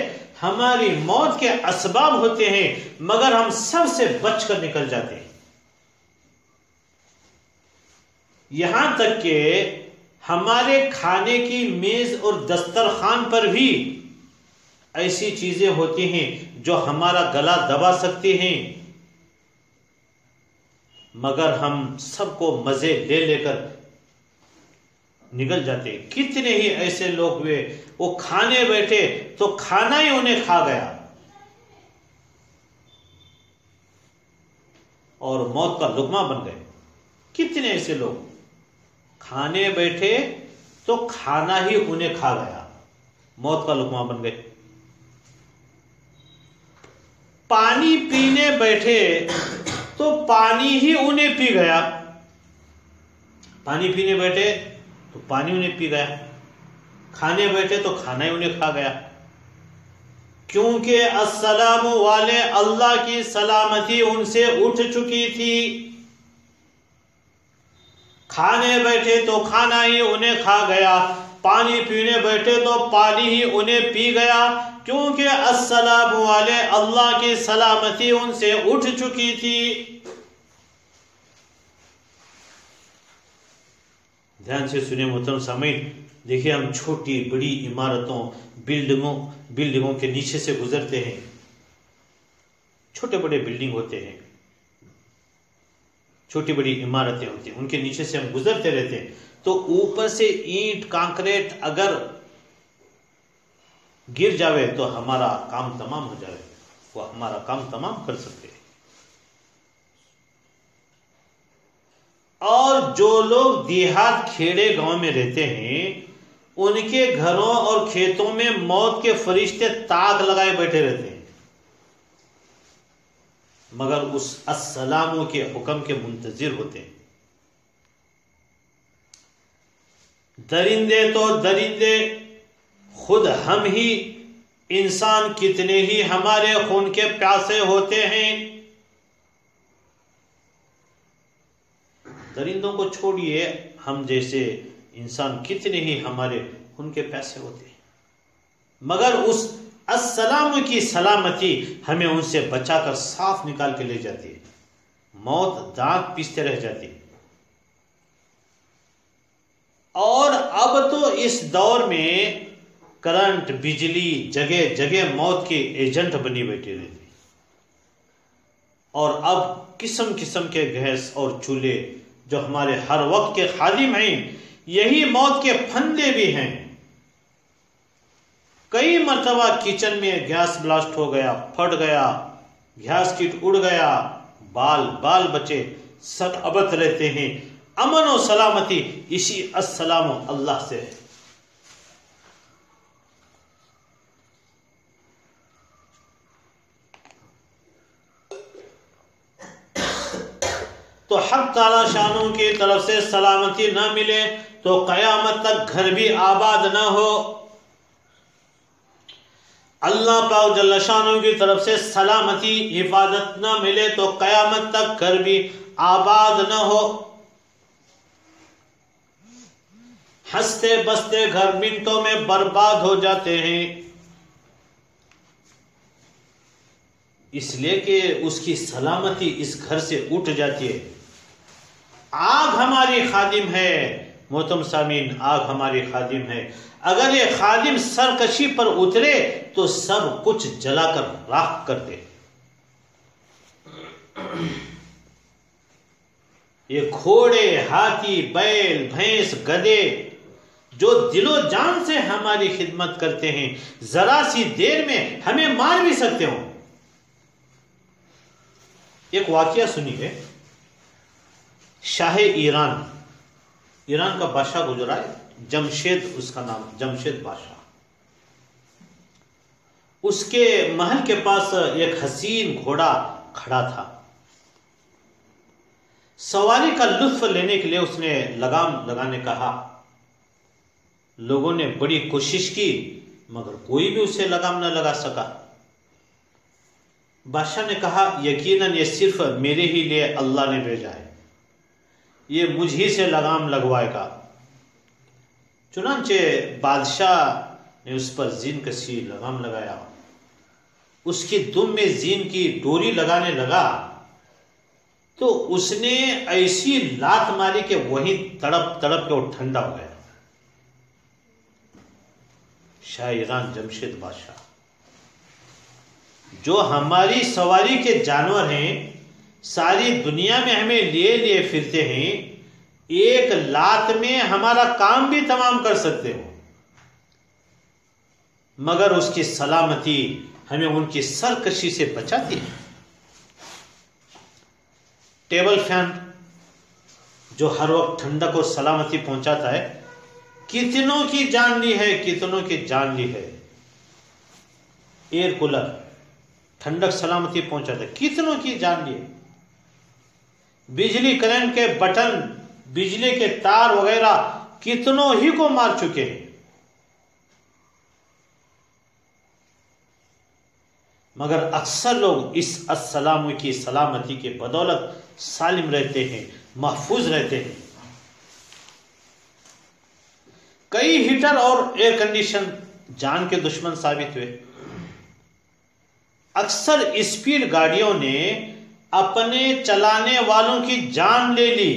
ہماری موت کے اسباب ہوتے ہیں، مگر ہم سب سے بچ کر نکل جاتے ہیں۔ یہاں تک کہ ہمارے کھانے کی میز اور دسترخوان پر بھی ایسی چیزیں ہوتی ہیں جو ہمارا گلا دبا سکتی ہیں، مگر ہم سب کو مزے لے لے کر نکل جاتے۔ کتنے ہی ایسے لوگ ہوئے وہ کھانے بیٹھے تو کھانا ہی انہیں کھا گیا اور موت کا لقمہ بن گئے۔ کتنے ایسے لوگ کھانے بیٹھے تو کھانا ہی انہیں کھا گیا، موت کا لقمہ بن گئے۔ پانی پینے بیٹھے تو پانی ہی انہیں پی گیا، پانی پینے بیٹھے تو پانی انہیں پی گیا، کھانے بیٹھے تو کھانا ہی انہیں کھا گیا، کیونکہ السلام والے اللہ کی سلامتی ان سے اٹھ چکی تھی۔ کھانے بیٹھے تو کھانا ہی انہیں کھا گیا، پانی پینے بیٹھے تو پانی ہی انہیں پی گیا، کیونکہ السلام والے اللہ کی سلامتی ان سے اٹھ چکی تھی۔ دھیان سے سنیں محترم سامعین، دیکھیں ہم چھوٹی بڑی عمارتوں بلڈنگوں کے نیچے سے گزرتے ہیں، چھوٹے بڑے بلڈنگ ہوتے ہیں، چھوٹی بڑی عمارتیں ہوتی ہیں، ان کے نیچے سے ہم گزرتے رہتے ہیں تو اوپر سے اینٹ کانکریٹ اگر گر جاوے تو ہمارا کام تمام ہو جائے، وہ ہمارا کام تمام کر سکتے ہیں۔ اور جو لوگ دیہات کھیڑے گاؤں میں رہتے ہیں ان کے گھروں اور کھیتوں میں موت کے فرشتے تاک لگائے بیٹھے رہتے ہیں، مگر اس السلام کے حکم کے منتظر ہوتے ہیں۔ درندے تو درندے، خود ہم ہی انسان کتنے ہی ہمارے خون کے پیاسے ہوتے ہیں۔ درندوں کو چھوڑیے، ہم جیسے انسان کتنے ہی ہمارے خون کے پیاسے ہوتے ہیں، مگر اس السلام کی سلامتی ہمیں ان سے بچا کر صاف نکال کے لے جاتی ہے، موت دانت پیستے رہ جاتی ہے۔ اور اب تو اس دور میں کرنٹ، بجلی جگہ جگہ موت کے ایجنٹ بنی بیٹھے رہتے، اور اب قسم قسم کے گیس اور چولہے جو ہمارے ہر وقت کے خادم ہیں، یہی موت کے پھندے بھی ہیں۔ کئی مرتبہ کچن میں گیس بلاسٹ ہو گیا، پھٹ گیا، گیس کٹ اڑ گیا، بال بچے سب ابد رہتے ہیں۔ امن و سلامتی اسی السلام اللہ سے ہے۔ تو حق تعالی شانوں کی طرف سے سلامتی نہ ملے تو قیامت تک گھر بھی آباد نہ ہو۔ اللہ پاک جل شانوں کی طرف سے سلامتی حفاظت نہ ملے تو قیامت تک گھر بھی آباد نہ ہو۔ ہنستے بستے گھر منٹوں میں برباد ہو جاتے ہیں، اس لیے کہ اس کی سلامتی اس گھر سے اٹھ جاتی ہے۔ آگ ہماری خادم ہے محترم سامعین، آگ ہماری خادم ہے۔ اگر یہ خادم سرکشی پر اترے تو سب کچھ جلا کر راکھ کر دے۔ یہ گھوڑے، ہاتھی، بیل، بھینس، گدے جو دل و جان سے ہماری خدمت کرتے ہیں، ذرا سی دیر میں ہمیں مار بھی سکتے ہوں۔ ایک واقعہ سنیے، شاہ ایران کا بادشاہ گزرا ہے، جمشید اس کا نام، جمشید بادشاہ۔ اس کے محل کے پاس ایک حسین گھوڑا کھڑا تھا۔ سواری کا لطف لینے کے لیے اس نے لگام لگانے کہا۔ لوگوں نے بڑی کوشش کی مگر کوئی بھی اسے لگام نہ لگا سکا۔ بادشاہ نے کہا یقیناً یہ صرف میرے ہی لیے اللہ نے بھیجا ہے، یہ مجھ ہی سے لگام لگوائے گا۔ چنانچہ بادشاہ نے اس پر زین کسی لگام لگایا، اس کی دم میں زین کی ڈوری لگانے لگا تو اس نے ایسی لات ماری کہ وہیں تڑپ تڑپ کے وہ ٹھنڈا ہو گیا۔ شاہ ایران جمشید بادشاہ جو ہماری سواری کے جانور ہیں، ساری دنیا میں ہمیں لیے لیے پھرتے ہیں، ایک لات میں ہمارا کام بھی تمام کر سکتے ہو، مگر اس کی سلامتی ہمیں ان کی سرکشی سے بچاتی ہے۔ ٹیبل فین جو ہر وقت ٹھنڈک اور سلامتی پہنچاتا ہے، کتنوں کی جان لی ہے، کتنوں کی جان لی ہے۔ ایئر کولر ٹھنڈک سلامتی پہنچاتا ہے، کتنوں کی جان لی ہے۔ بجلی کرنٹ کے بٹن، بجلی کے تار وغیرہ کتنوں ہی کو مار چکے ہیں، مگر اکثر لوگ اس السلام کی سلامتی کے بدولت سالم رہتے ہیں، محفوظ رہتے ہیں۔ کئی ہیٹر اور ایئر کنڈیشن جان کے دشمن ثابت ہوئے۔ اکثر اسپیڈ گاڑیوں نے اپنے چلانے والوں کی جان لے لی۔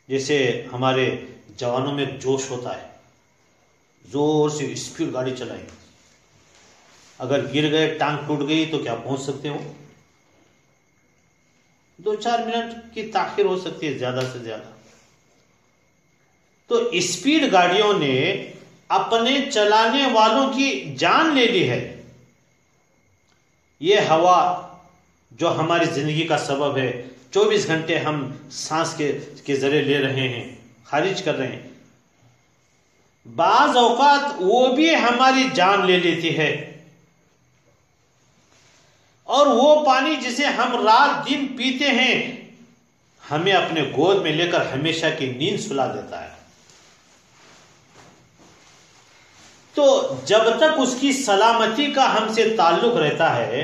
جیسے ہمارے جوانوں میں ایک جوش ہوتا ہے، زور سے اسپیڈ گاڑی چلائیں، اگر گر گئے، ٹانگ ٹوٹ گئی تو کیا پہنچ سکتے ہو؟ 2-4 منٹ کی تاخیر ہو سکتی ہے زیادہ سے زیادہ۔ تو اسپیڈ گاڑیوں نے اپنے چلانے والوں کی جان لے لی ہے۔ یہ ہوا جو ہماری زندگی کا سبب ہے، 24 گھنٹے ہم سانس کے ذریعے لے رہے ہیں، خارج کر رہے ہیں، بعض اوقات وہ بھی ہماری جان لے لیتی ہے۔ اور وہ پانی جسے ہم رات دن پیتے ہیں، ہمیں اپنے گود میں لے کر ہمیشہ کی نیند سلا دیتا ہے۔ تو جب تک اس کی سلامتی کا ہم سے تعلق رہتا ہے،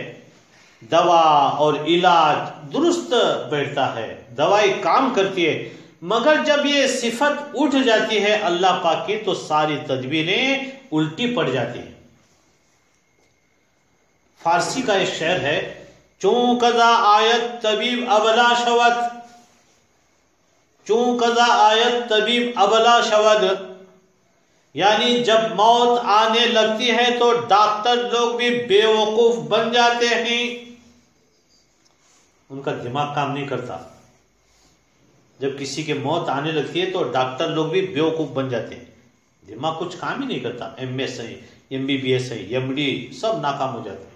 دوا اور علاج درست بیٹھتا ہے، دوائی کام کرتی ہے، مگر جب یہ صفت اٹھ جاتی ہے اللہ پاک کی تو ساری تدبیریں الٹی پڑ جاتی ہیں۔ فارسی کا ایک شعر ہے، چون قضا آیت طبیب ابلا شود، چون قضا آیت طبیب ابلا شود، یعنی جب موت آنے لگتی ہے تو ڈاکٹر لوگ بھی بے وقوف بن جاتے ہیں، ان کا دماغ کام نہیں کرتا۔ جب کسی کی موت آنے لگتی ہے تو ڈاکٹر لوگ بھی بے وقوف بن جاتے ہیں، دماغ کچھ کام ہی نہیں کرتا۔ MS ہے، MBBS ہے، MD سب ناکام ہو جاتے ہیں۔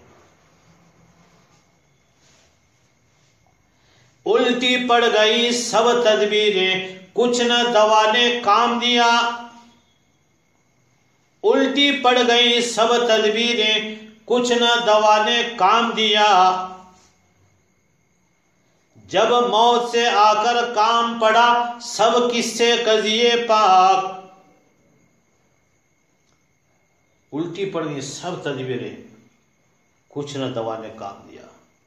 الٹی پڑ گئی سب تدبیریں، کچھ نہ دوا نے کام دیا، الٹی پڑ گئی سب تدبیریں، کچھ نہ دوا نے کام دیا، جب موت سے آ کر کام پڑا سب قصے قضیے پاک۔ الٹی پڑ گئی سب تدبیریں، کچھ نہ دوا نے کام دیا۔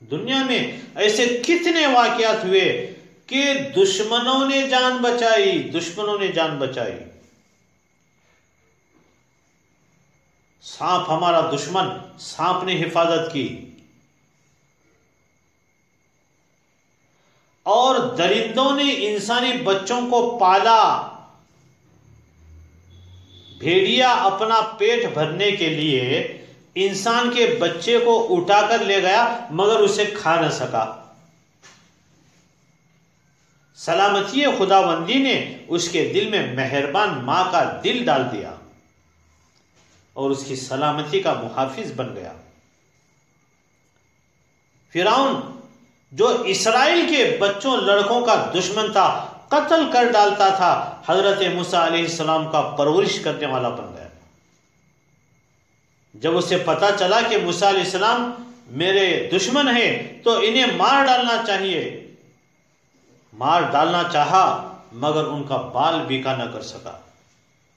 دنیا میں ایسے کتنے واقعات ہوئے کہ دشمنوں نے جان بچائی، دشمنوں نے جان بچائی۔ سانپ ہمارا دشمن، سانپ نے حفاظت کی، اور درندوں نے انسانی بچوں کو پالا۔ بھیڑیا اپنا پیٹ بھرنے کے لیے انسان کے بچے کو اٹھا کر لے گیا مگر اسے کھا نہ سکا. سلامتی خداوندی نے اس کے دل میں مہربان ماں کا دل ڈال دیا اور اس کی سلامتی کا محافظ بن گیا. فرعون جو اسرائیل کے بچوں لڑکوں کا دشمن تھا، قتل کر ڈالتا تھا، حضرت موسیٰ علیہ السلام کا پرورش کرنے والا بن گیا. جب اسے پتا چلا کہ موسیٰ علیہ السلام میرے دشمن ہیں تو انہیں مار ڈالنا چاہیے، مار ڈالنا چاہا مگر ان کا بال بیکا نہ کر سکا،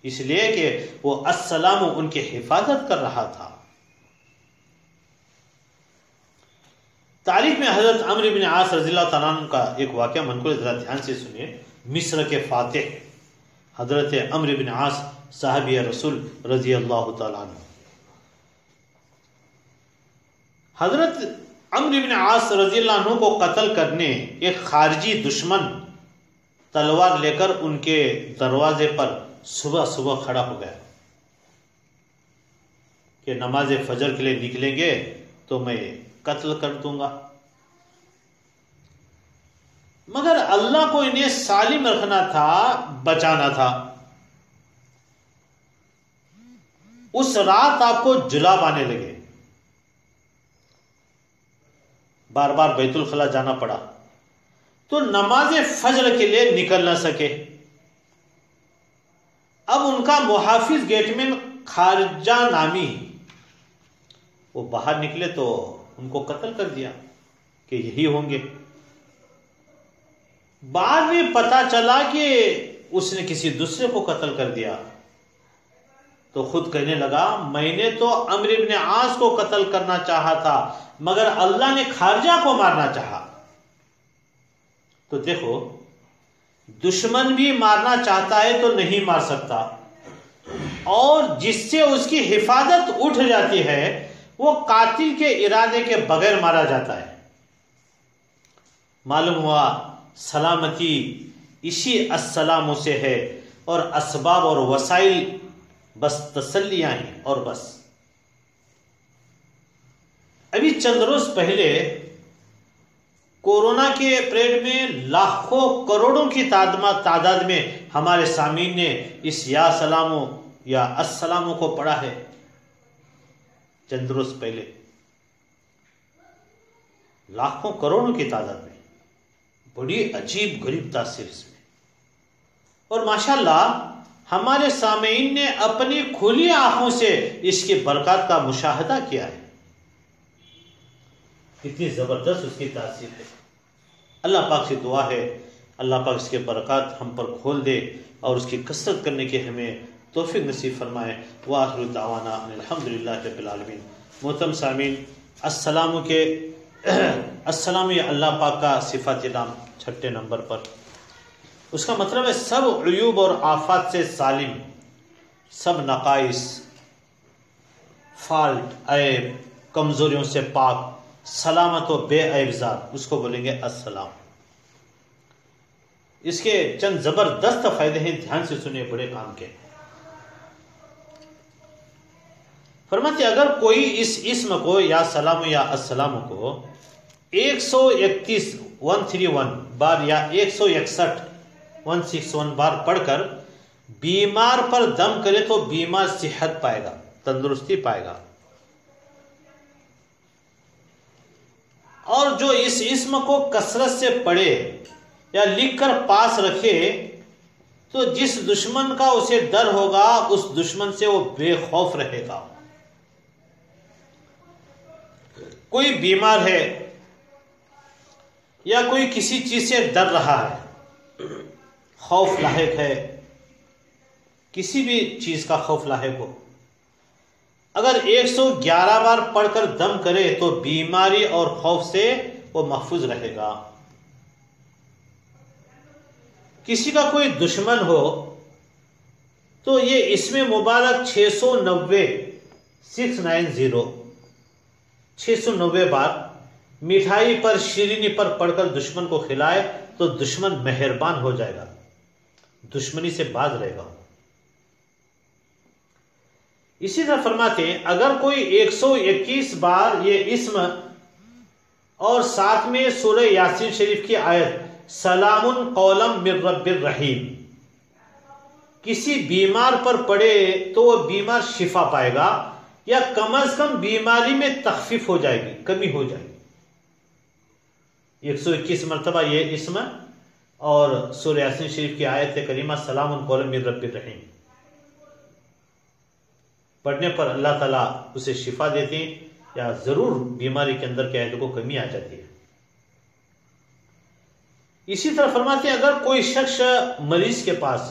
اس لیے کہ وہ السلام ان کی حفاظت کر رہا تھا. تاریخ میں حضرت عمرو بن عاص رضی اللہ تعالیٰ عنہ کا ایک واقعہ منقول، ذرا دھیان سے سنیے. مصر کے فاتح حضرت عمرو بن عاص صحابی رسول رضی اللہ تعالیٰ عنہ. حضرت عمرو بن عاص رضی اللہ عنہ کو قتل کرنے ایک خارجی دشمن تلوار لے کر ان کے دروازے پر صبح صبح کھڑا ہو گیا کہ نماز فجر کے لیے نکلیں گے تو میں قتل کر دوں گا. مگر اللہ کو انہیں سالم رکھنا تھا، بچانا تھا. اس رات آپ کو جلاب آنے لگے، بار بار بیت الخلا جانا پڑا تو نماز فجر کے لیے نکل نہ سکے. اب ان کا محافظ گیٹ مین خارجہ نامی وہ باہر نکلے تو ان کو قتل کر دیا کہ یہی ہوں گے. بعد میں پتا چلا کہ اس نے کسی دوسرے کو قتل کر دیا تو خود کہنے لگا میں نے تو عمرو بن عاص کو قتل کرنا چاہا تھا مگر اللہ نے خارجہ کو مارنا چاہا. تو دیکھو دشمن بھی مارنا چاہتا ہے تو نہیں مار سکتا، اور جس سے اس کی حفاظت اٹھ جاتی ہے وہ قاتل کے ارادے کے بغیر مارا جاتا ہے. معلوم ہوا سلامتی اسی السلام سے ہے، اور اسباب اور وسائل بس تسلیاں ہیں اور بس. ابھی چند روز پہلے کورونا کے پیریڈ میں لاکھوں کروڑوں کی تعداد میں ہمارے سامعین نے اس یا سلاموں یا السلاموں کو پڑھا ہے. چند روز پہلے لاکھوں کروڑوں کی تعداد میں، بڑی عجیب غریب تاثیر اس میں. اور ماشاءاللہ ہمارے سامعین نے اپنی کھلی آنکھوں سے اس کی برکات کا مشاہدہ کیا ہے. کتنی زبردست اس کی تاثیر ہے. اللہ پاک سے دعا ہے اللہ پاک اس کے برکات ہم پر کھول دے اور اس کی کثرت کرنے کی ہمیں توفیق نصیب فرمائے. وآخر دعوانا ان الحمدللہ رب العالمین. محترم سامعین، السلام یہ اللہ پاک کا صفات نام 6 نمبر پر. اس کا مطلب ہے سب عیوب اور آفات سے سالم، سب نقائص، فالٹ، عیب، کمزوریوں سے پاک، سلامت و بے عیب ذات، اس کو بولیں گے السلام. اس کے چند زبردست فائدے ہیں، دھیان سے سنیں، بڑے کام کے. فرماتے اگر کوئی اس اسم کو یا سلام یا السلام کو 131 بار یا 161 بار پڑھ کر بیمار پر دم کرے تو بیمار صحت پائے گا، تندرستی پائے گا. اور جو اس اسم کو کثرت سے پڑھے یا لکھ کر پاس رکھے تو جس دشمن کا اسے ڈر ہوگا اس دشمن سے وہ بے خوف رہے گا. کوئی بیمار ہے یا کوئی کسی چیز سے ڈر رہا ہے، خوف لاحق ہے، کسی بھی چیز کا خوف لاحق ہو، اگر 111 بار پڑھ کر دم کرے تو بیماری اور خوف سے وہ محفوظ رہے گا. کسی کا کوئی دشمن ہو تو یہ اسم مبارک 690 بار مٹھائی پر، شیرینی پر پڑھ کر دشمن کو کھلائے تو دشمن مہربان ہو جائے گا، دشمنی سے باز رہے گا. اسی طرح فرماتے ہیں اگر کوئی 121 بار یہ اسم اور ساتھ میں سورہ یاسین شریف کی آیت سلام قولا من رب الرحیم کسی بیمار پر پڑے تو وہ بیمار شفا پائے گا یا کم از کم بیماری میں تخفیف ہو جائے گی، کمی ہو جائے گی۔ 121 مرتبہ یہ اسم اور سورہ یاسین شریف کی آیت کریمہ سلام قولا من رب الرحیم پڑھنے پر اللہ تعالیٰ اسے شفا دیتے ہیں یا ضرور بیماری کے اندر کیا ہے کو کمی آ جاتی ہے۔ اسی طرح فرماتے ہیں اگر کوئی شخص مریض کے پاس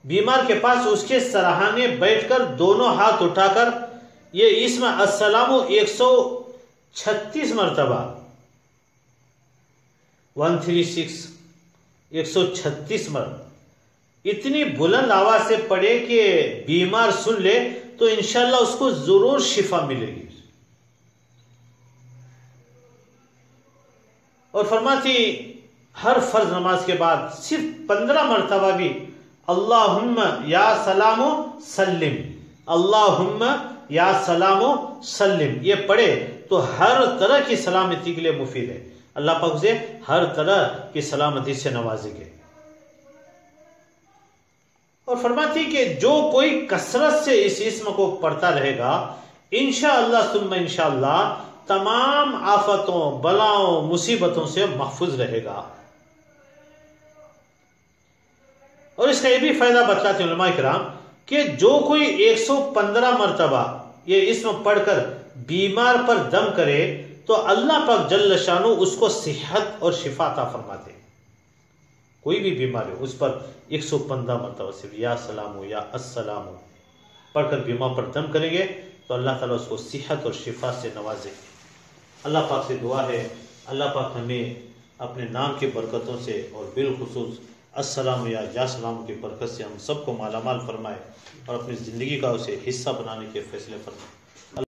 بیمار کے پاس اس کے سراہانے بیٹھ کر دونوں ہاتھ اٹھا کر یہ اسم السلام 136 مرتبہ 136 136 مرتبہ اتنی بلند آواز سے پڑھے کہ بیمار سن لے تو انشاءاللہ اس کو ضرور شفا ملے گی۔ اور فرماتی ہر فرض نماز کے بعد صرف 15 مرتبہ بھی اللہم یا سلام سلم، اللہم یا سلام سلم یہ پڑھے تو ہر طرح کی سلامتی کے لیے مفید ہے، اللہ پاک اسے ہر طرح کی سلامتی سے نوازے گے۔ اور فرماتی کہ جو کوئی کثرت سے اس اسم کو پڑھتا رہے گا انشاءاللہ ثم انشاءاللہ تمام آفتوں بلاؤں مصیبتوں سے محفوظ رہے گا۔ اور اس کا یہ بھی فائدہ بتلاتے ہیں علماء کرام کہ جو کوئی 115 مرتبہ یہ اسم پڑھ کر بیمار پر دم کرے تو اللہ پاک جل شانہ اس کو صحت اور شفا عطا فرماتے ہیں۔ کوئی بھی بیماری ہو اس پر 115 مرتبہ صرف یا سلام ہو یا السلام ہو پڑھ کر بیمار پر دم کریں گے تو اللہ تعالیٰ اس کو صحت اور شفا سے نوازے گے۔ اللہ پاک سے دعا ہے اللہ پاک ہمیں اپنے نام کی برکتوں سے اور بالخصوص السلام یا سلام کی برکت سے ہم سب کو مالا مال فرمائے اور اپنی زندگی کا اسے حصہ بنانے کے فیصلے فرمائے۔